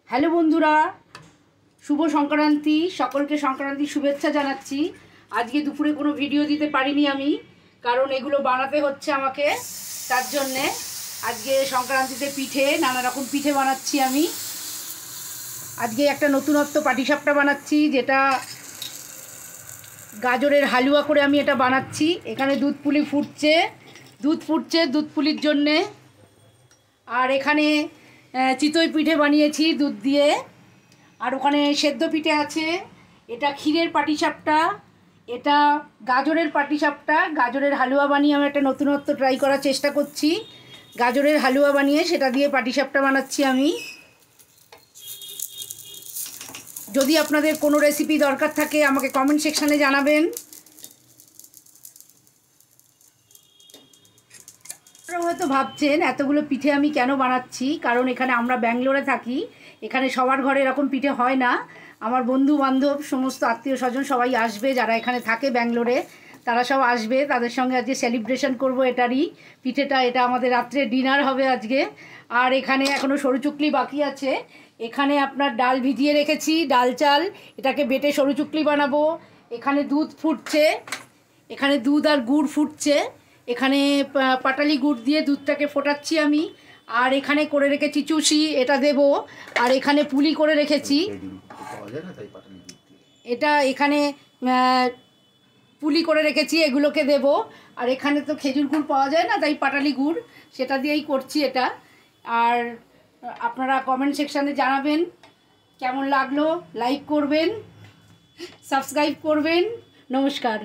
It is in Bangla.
হ্যালো বন্ধুরা, শুভ সংক্রান্তি। সকলকে সংক্রান্তির শুভেচ্ছা জানাচ্ছি। আজকে দুপুরে কোনো ভিডিও দিতে পারিনি আমি, কারণ এগুলো বানাতে হচ্ছে আমাকে। তার জন্যে আজকে সংক্রান্তিতে পিঠে, নানা রকম পিঠে বানাচ্ছি আমি। আজকে একটা নতুনত্ব পাটিসাপটা বানাচ্ছি, যেটা গাজরের হালুয়া করে আমি এটা বানাচ্ছি। এখানে দুধ পুলি ফুটছে, দুধ পুলির জন্যে। আর এখানে চিতই পিঠে বানিয়েছি দুধ দিয়ে। আর ওখানে সেদ্ধ পিঠে আছে। এটা ক্ষীরের পাটিসাপটা, এটা গাজরের পাটিসাপটা। গাজরের হালুয়া বানিয়ে আমি একটা নতুনত্ব ট্রাই করার চেষ্টা করছি। গাজরের হালুয়া বানিয়ে সেটা দিয়ে পাটিসাপটা বানাচ্ছি আমি। যদি আপনাদের কোনো রেসিপি দরকার থাকে আমাকে কমেন্ট সেকশানে জানাবেন। আপনারা হয়তো ভাবছেন এতগুলো পিঠে আমি কেন বানাচ্ছি, কারণ এখানে আমরা ব্যাঙ্গালোরে থাকি। এখানে সবার ঘরে এরকম পিঠে হয় না। আমার বন্ধু বান্ধব, সমস্ত আত্মীয় স্বজন সবাই আসবে, যারা এখানে থাকে ব্যাঙ্গালোরে, তারা সব আসবে। তাদের সঙ্গে আজকে সেলিব্রেশন করব এটারই, পিঠেটা। এটা আমাদের রাত্রে ডিনার হবে আজকে। আর এখানে এখনও সরু চুকলি বাকি আছে। এখানে আপনার ডাল ভিজিয়ে রেখেছি, ডাল চাল, এটাকে বেটে সরু চুকলি বানাবো। এখানে দুধ ফুটছে, এখানে দুধ আর গুড় ফুটছে। এখানে পাটালি গুড় দিয়ে দুধটাকে ফোটাচ্ছি আমি। আর এখানে করে রেখেছি চুষি, এটা দেব। আর এখানে পুলি করে রেখেছি, এটা এখানে পুলি করে রেখেছি, এগুলোকে দেব। আর এখানে তো খেজুর গুড় পাওয়া যায় না, তাই পাটালি গুড়, সেটা দিয়েই করছি এটা। আর আপনারা কমেন্ট সেকশানে জানাবেন কেমন লাগলো, লাইক করবেন, সাবস্ক্রাইব করবেন। নমস্কার।